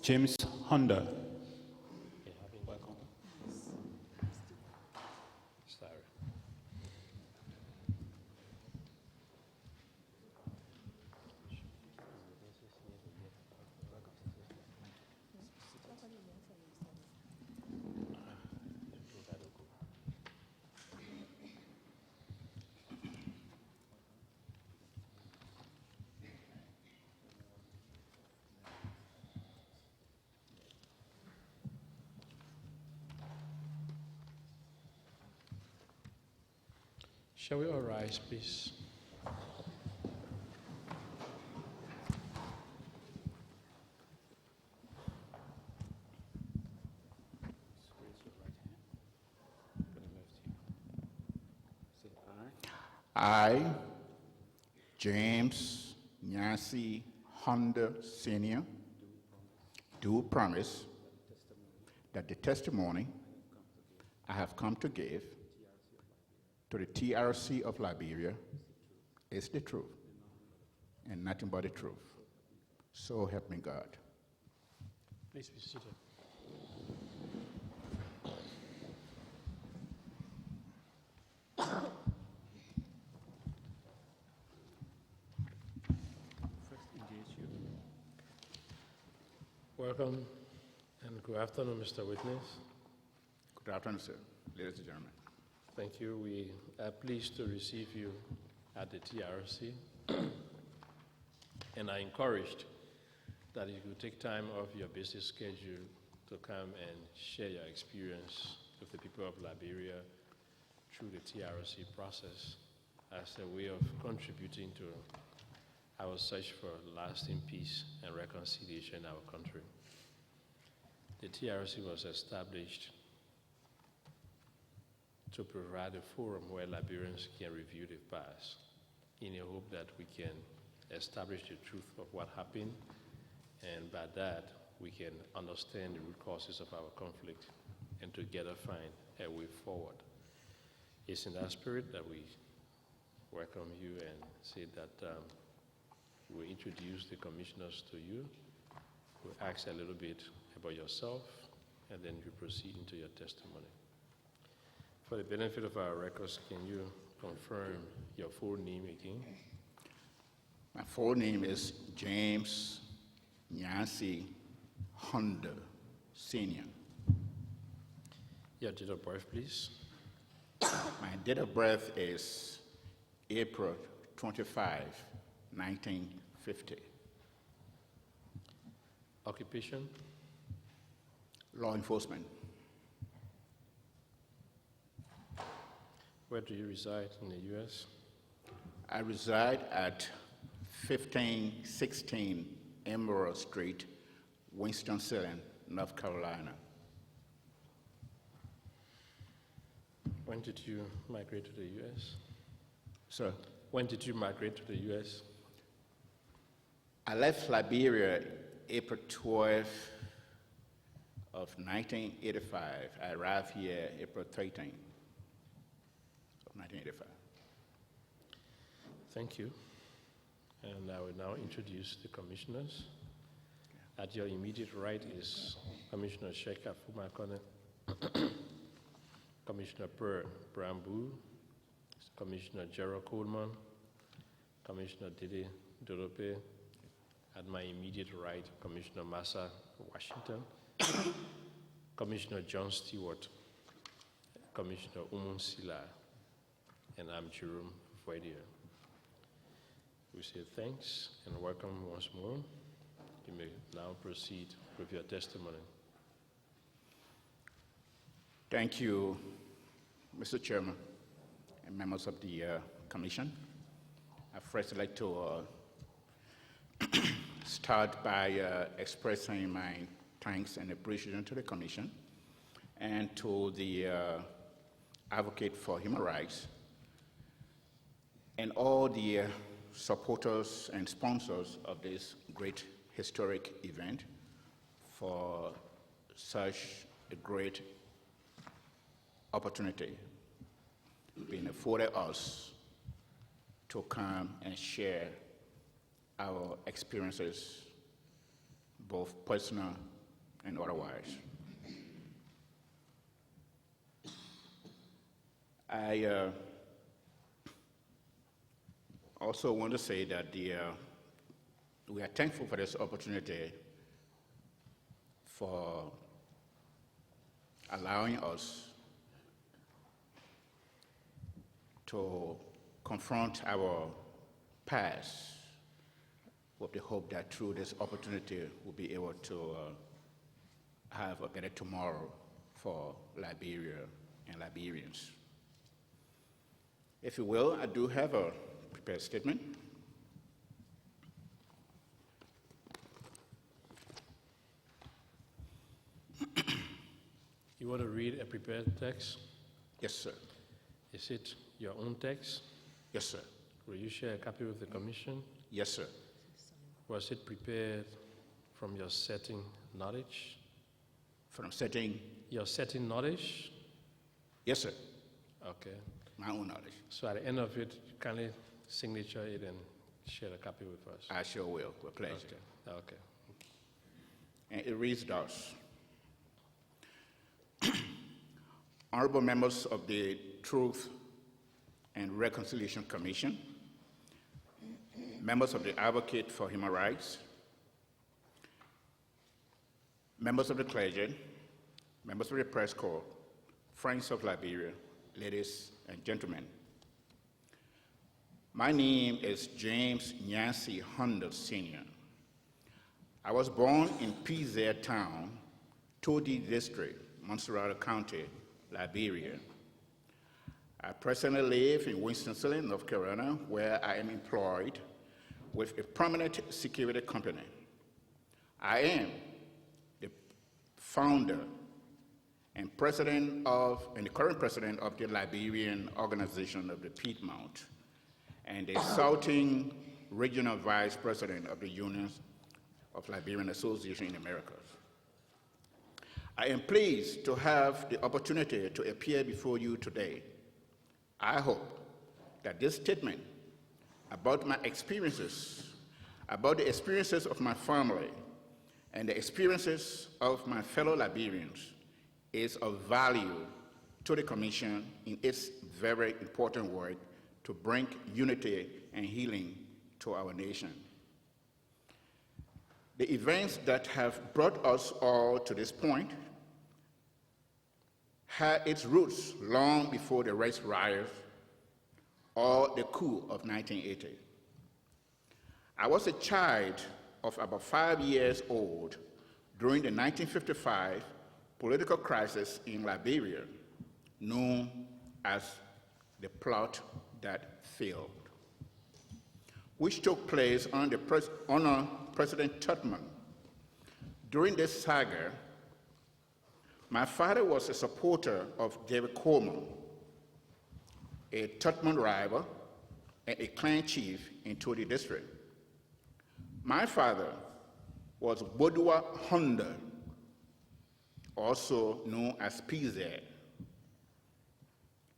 James Hunder. Welcome. Sorry. Shall we all rise, please? I, James Nyansi Hunder Sr., do promise that the testimony I have come to give to the TRC of Liberia is the truth and nothing but the truth. So help me God. Please be seated. Welcome and good afternoon, Mr. Witness. Good afternoon, sir, ladies and gentlemen. Thank you. We are pleased to receive you at the TRC and are encouraged that you could take time off your busy schedule to come and share your experience with the people of Liberia through the TRC process as a way of contributing to our search for lasting peace and reconciliation in our country. The TRC was established to provide a forum where Liberians can review the past in a hope that we can establish the truth of what happened, and by that we can understand the root causes of our conflict and together find a way forward. It's in that spirit that we welcome you and say that we'll introduce the commissioners to you. We'll ask a little bit about yourself, and then you proceed into your testimony. For the benefit of our records, can you confirm your full name again? My full name is James Nyansi Hunder Sr. Your date of birth, please. My date of birth is April 25, 1950. Occupation? Law enforcement. Where do you reside in the U.S.? I reside at 1516 Emerald Street, Winston-Salem, North Carolina. When did you migrate to the U.S.? Sir? When did you migrate to the U.S.? I left Liberia April 12 of 1985. I arrived here April 13 of 1985. Thank you. And I will now introduce the commissioners. At your immediate right is Commissioner Sheka Fumakone, Commissioner Per Brambu, Commissioner Gerald Coleman, Commissioner Gedeh Dorope. At my immediate right, Commissioner Massa Washington, Commissioner John Stewart, Commissioner Umun Sila, and I'm Jerome Voidier. We say thanks and welcome once more. You may now proceed with your testimony. Thank you, Mr. Chairman and members of the Commission. I'd first like to start by expressing my thanks and appreciation to the Commission and to the Advocate for Human Rights and all the supporters and sponsors of this great historic event for such a great opportunity being afforded us to come and share our experiences, both personal and otherwise. I also want to say that we are thankful for this opportunity for allowing us to confront our past with the hope that through this opportunity we'll be able to have a better tomorrow for Liberia and Liberians. If you will, I do have a prepared statement. You want to read a prepared text? Yes, sir. Is it your own text? Yes, sir. Will you share a copy with the commission? Yes, sir. Was it prepared from your setting knowledge? From setting? Your setting knowledge? Yes, sir. Okay. My own knowledge. So at the end of it, kindly signature it and share a copy with us. I sure will, with pleasure. Okay. Okay. And it reads thus. Honorable members of the Truth and Reconciliation Commission, members of the Advocate for Human Rights, members of the clergy, members of the press corps, friends of Liberia, ladies and gentlemen. My name is James Nyansi Hunder Sr. I was born in PZ Town, Todi District, Montserrat County, Liberia. I presently live in Winston-Salem, North Carolina, where I am employed with a prominent security company. I am the founder and the current president of the Liberian Organization of the Piedmont, and the Southern Regional Vice President of the Union of Liberian Association in America. I am pleased to have the opportunity to appear before you today. I hope that this statement about my experiences, about the experiences of my family, and the experiences of my fellow Liberians is of value to the Commission in its very important work to bring unity and healing to our nation. The events that have brought us all to this point had its roots long before the race riots or the coup of 1980. I was a child of about 5 years old during the 1955 political crisis in Liberia, known as the plot that failed, which took place under President Tubman. During this saga, my father was a supporter of Gedeh Communication, a Tubman rival and a clan chief in Todi District. My father was Bodua Hunder, also known as PZ.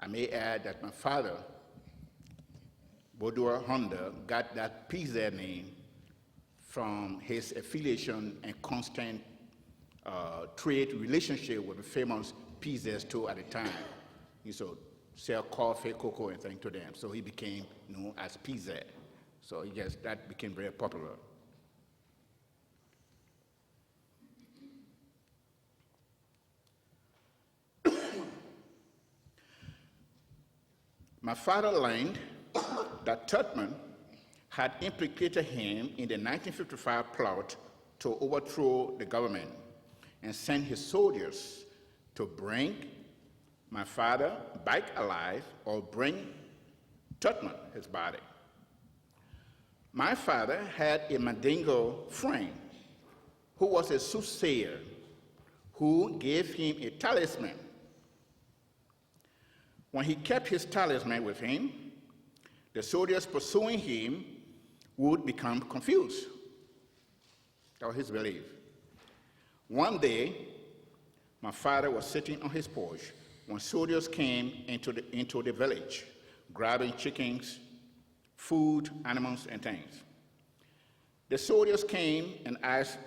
I may add that my father, Bodua Hunder, got that PZ name from his affiliation and constant trade relationship with the famous PZ store at the time. He used to sell coffee, cocoa, and things to them. So he became known as PZ. So yes, that became very popular. My father learned that Tubman had implicated him in the 1955 plot to overthrow the government and sent his soldiers to bring my father back alive or bring Tubman, his body. My father had a Mandingo friend who was a soothsayer who gave him a talisman. When he kept his talisman with him, the soldiers pursuing him would become confused. That was his belief. One day, my father was sitting on his porch when soldiers came into the village, grabbing chickens, food, animals, and things. The soldiers came and asked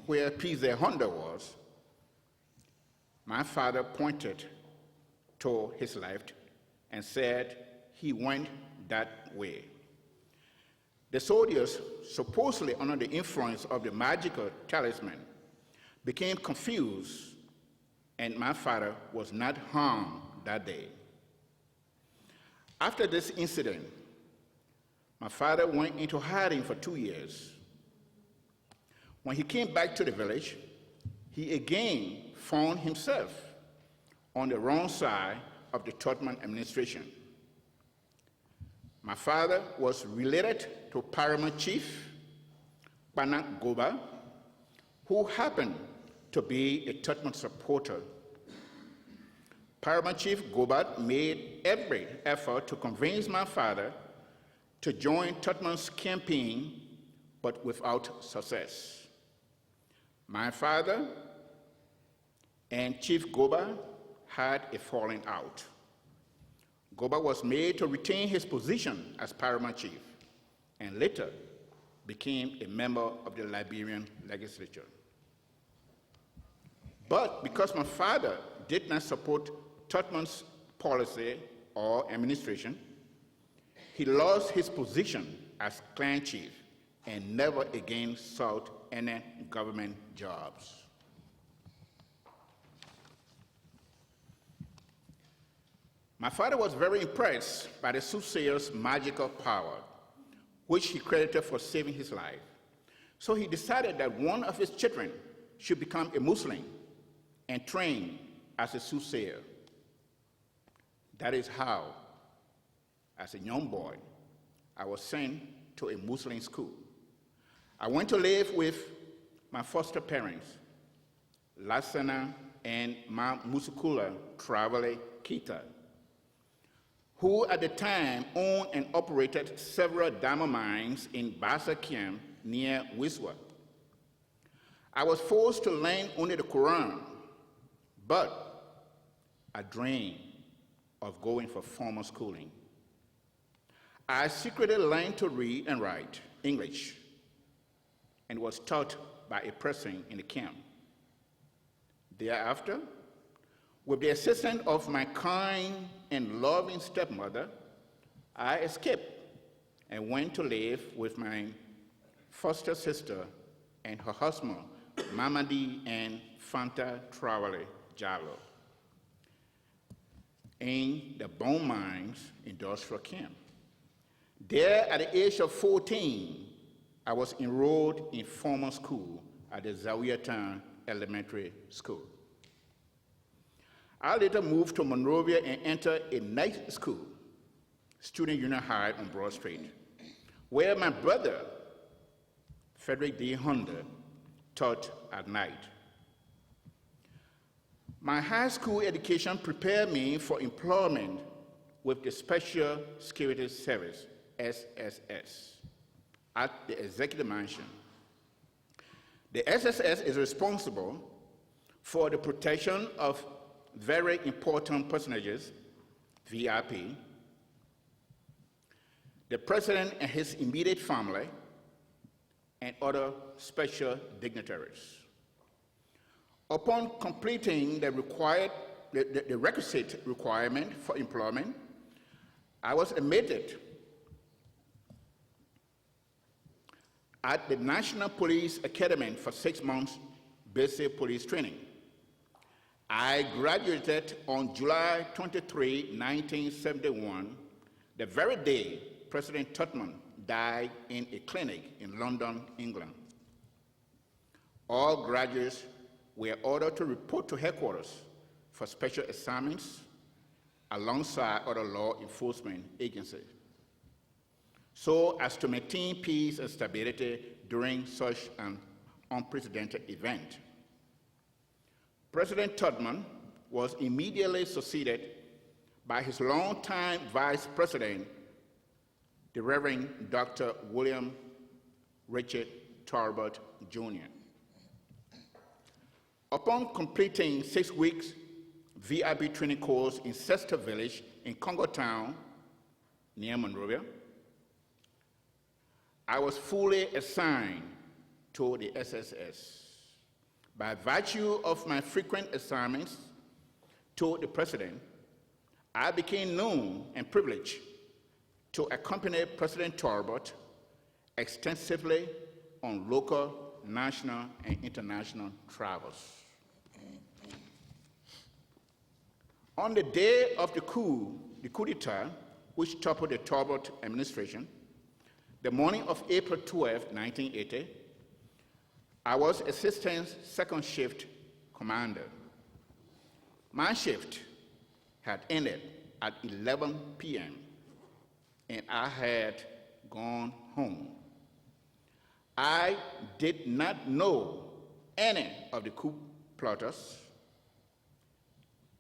where PZ Hunder was, my father pointed to his left and said he went that way. The soldiers, supposedly under the influence of the magical talisman, became confused, and my father was not harmed that day. After this incident, my father went into hiding for 2 years. When he came back to the village, he again found himself on the wrong side of the Tubman administration. My father was related to Paramount Chief Panak Goba, who happened to be a Tubman supporter. Paramount Chief Goba made every effort to convince my father to join Tubman's campaign, but without success. My father and Chief Goba had a falling out. Goba was made to retain his position as Paramount Chief and later became a member of the Liberian legislature. But because my father did not support Tubman's policy or administration, he lost his position as clan chief and never again sought any government jobs. My father was very impressed by the soothsayer's magical power, which he credited for saving his life. So he decided that one of his children should become a Muslim and train as a soothsayer. That is how, as a young boy, I was sent to a Muslim school. I went to live with my foster parents, Lassana and Ma Musukula Travale Kita, who at the time owned and operated several diamond mines in Basakiam near Wiswa. I was forced to learn only the Quran, but I dreamed of going for formal schooling. I secretly learned to read and write English and was taught by a person in the camp. Thereafter, with the assistance of my kind and loving stepmother, I escaped and went to live with my foster sister and her husband, Mamadi and Fanta Traore Jallo, in the bone mines industrial camp. There, at the age of 14, I was enrolled in formal school at the Zawiyatan Elementary School. I later moved to Monrovia and entered a night school, Student Union High on Broad Street, where my brother, Frederick D. Hunder, taught at night. My high school education prepared me for employment with the Special Security Service, SSS, at the Executive Mansion. The SSS is responsible for the protection of very important personages, VIP, the president and his immediate family, and other special dignitaries. Upon completing the requisite requirement for employment, I was admitted at the National Police Academy for 6 months basic police training. I graduated on July 23, 1971, the very day President Tubman died in a clinic in London, England. All graduates were ordered to report to headquarters for special assignments alongside other law enforcement agencies, so as to maintain peace and stability during such an unprecedented event. President Tubman was immediately succeeded by his longtime vice president, the Reverend Dr. William Richard Talbot, Jr. Upon completing 6 weeks VIP training course in Sester Village in Congo Town, near Monrovia, I was fully assigned to the SSS. By virtue of my frequent assignments to the president, I became known and privileged to accompany President Talbot extensively on local, national, and international travels. On the day of the coup d'etat, which toppled the Talbot administration, the morning of April 12, 1980, I was Assistant Second Shift Commander. My shift had ended at 11 p.m., and I had gone home. I did not know any of the coup plotters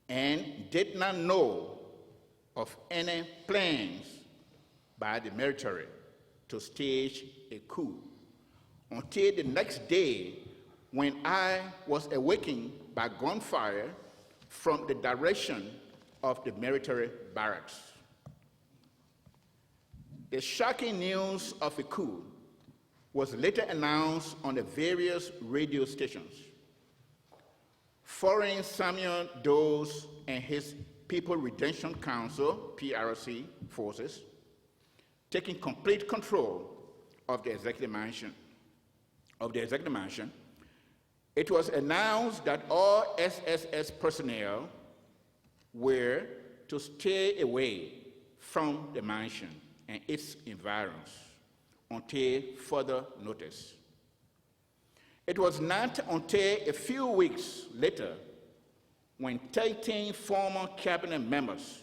and did not know of any plans by the military to stage a coup until the next day when I was awakened by gunfire from the direction of the military barracks. The shocking news of a coup was later announced on the various radio stations. Foreign Samuel Doe's and his People Redemption Council, PRC, forces, taking complete control of the executive mansion. It was announced that all SSS personnel were to stay away from the mansion and its environs until further notice. It was not until a few weeks later when 13 former cabinet members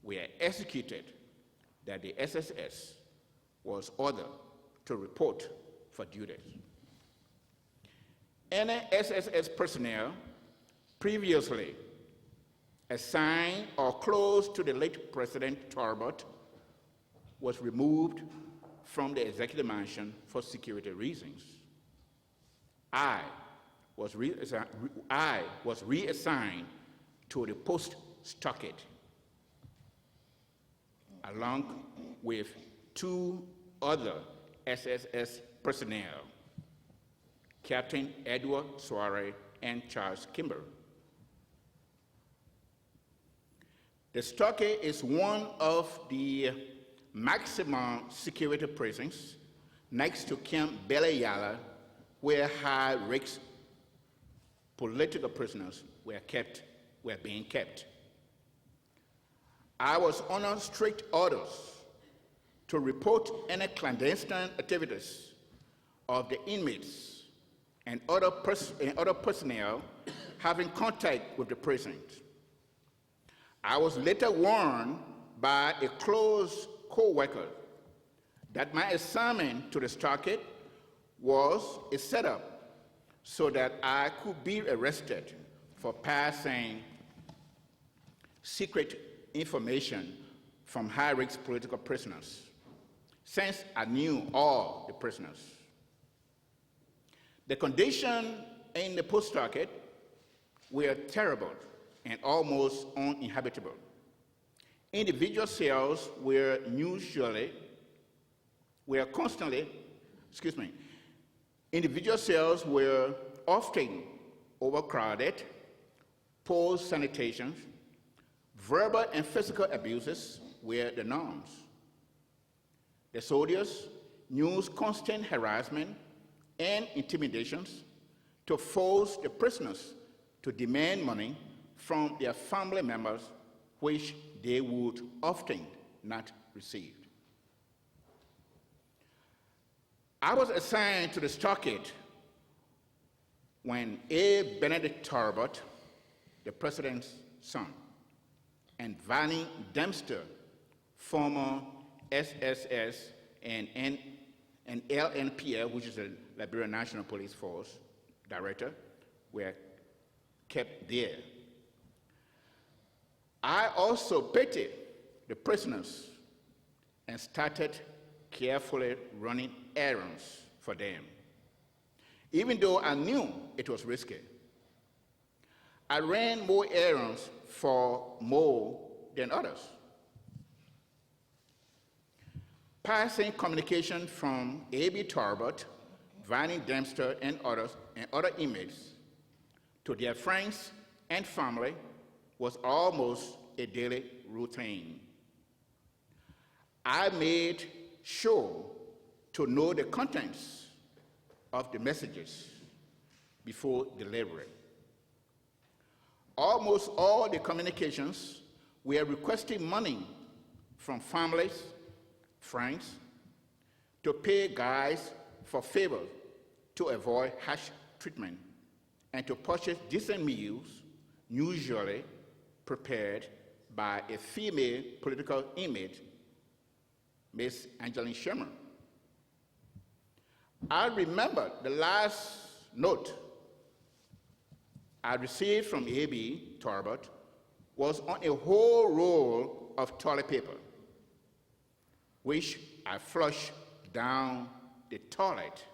were executed that the SSS was ordered to report for duty. Any SSS personnel previously assigned or close to the late President Talbot was removed from the executive mansion for security reasons. I was reassigned to the post stockade, along with 2 other SSS personnel, Captain Edward Soare and Charles Kimber. The stockade is one of the maximum security prisons next to Camp Beleyala, where high-risk political prisoners were being kept. I was under strict orders to report any clandestine activities of the inmates and other personnel having contact with the precinct. I was later warned by a close co-worker that my assignment to the stockade was a setup so that I could be arrested for passing secret information from high-risk political prisoners, since I knew all the prisoners. The conditions in the post-stockade were terrible and almost uninhabitable. Individual cells individual cells were often overcrowded, poor sanitation, verbal and physical abuses were the norms. The soldiers used constant harassment and intimidations to force the prisoners to demand money from their family members, which they would often not receive. I was assigned to the stockade when A. Benedict Talbot, the president's son, and Vannie Dempster, former SSS and LNPL, which is the Liberian National Police Force director, were kept there. I also pitied the prisoners and started carefully running errands for them, even though I knew it was risky. I ran more errands for more than others. Passing communication from A.B. Talbot, Vannie Dempster, and other inmates to their friends and family was almost a daily routine. I made sure to know the contents of the messages before delivery. Almost all the communications were requesting money from families, friends, to pay guys for favors to avoid harsh treatment and to purchase decent meals, usually prepared by a female political inmate, Miss Angeline Sherman. I remember the last note I received from A.B. Talbot was on a whole roll of toilet paper, which I flushed down the toilet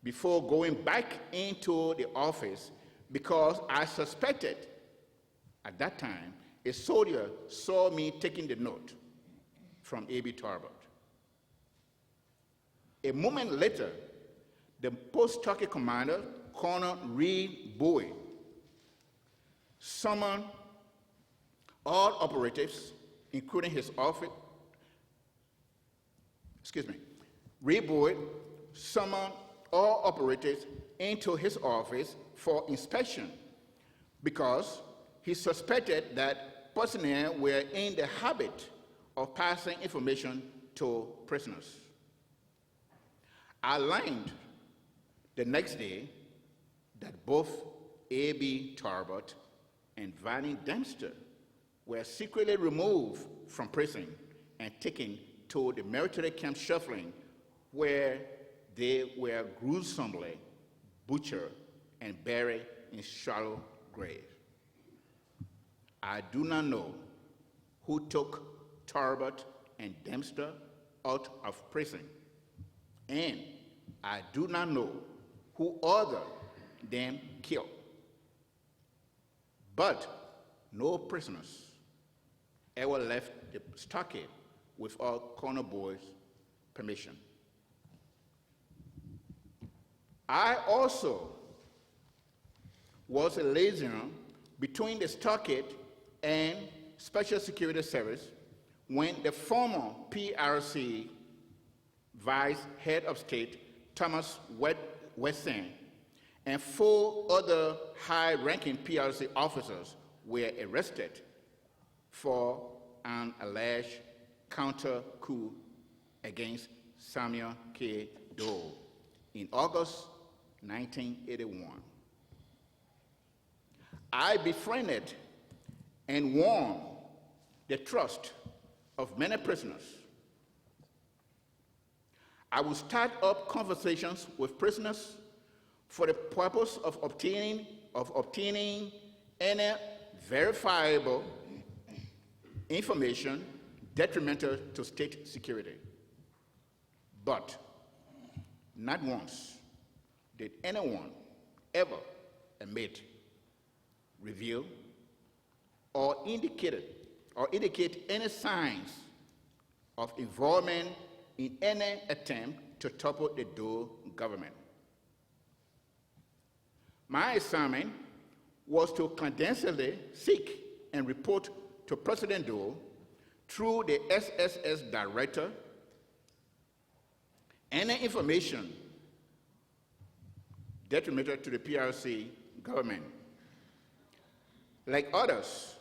before going back into the office because I suspected at that time a soldier saw me taking the note from A.B. Talbot. A moment later, the post-Turkey commander, Colonel Reed Bowie, summoned all operatives, including his office. Reed Bowie summoned all operatives into his office for inspection because he suspected that personnel were in the habit of passing information to prisoners. I learned the next day that both A.B. Talbot and Vannie Dempster were secretly removed from prison and taken to the military camp Shuffling, where they were gruesomely butchered and buried in shallow graves. I do not know who took Talbot and Dempster out of prison, and I do not know who ordered them killed. But no prisoners ever left the stockade without Colonel Bowie's permission. I also was a liaison between the stockade and Special Security Service when the former PRC Vice Head of State, Thomas Wesson, and 4 other high-ranking PRC officers were arrested for an alleged counter-coup against Samuel K. Doe in August 1981. I befriended and won the trust of many prisoners. I would start up conversations with prisoners for the purpose of obtaining any verifiable information detrimental to state security. But not once did anyone ever admit, reveal, or indicate any signs of involvement in any attempt to topple the Doe government. My assignment was to clandestinely seek and report to President Doe through the SSS director any information detrimental to the PRC government. Like others,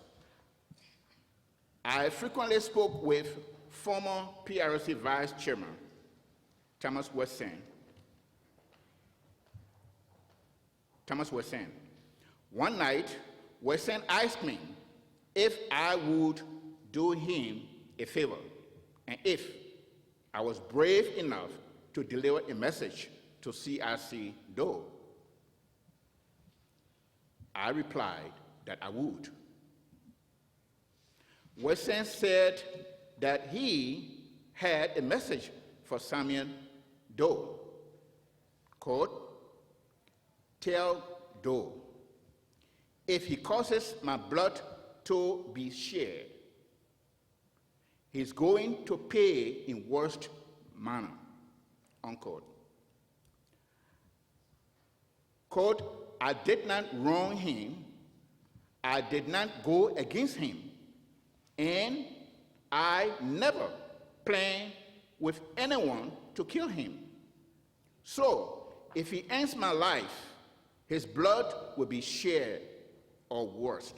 I frequently spoke with former PRC Vice Chairman Thomas Wesson. One night, Wesson asked me if I would do him a favor and if I was brave enough to deliver a message to CRC Doe. I replied that I would. Wesson said that he had a message for Samuel Doe. Quote, "Tell Doe, if he causes my blood to be shed, he's going to pay in worst manner," unquote. Quote, "I did not wrong him. I did not go against him, and I never planned with anyone to kill him. So, if he ends my life, his blood will be shared or worse.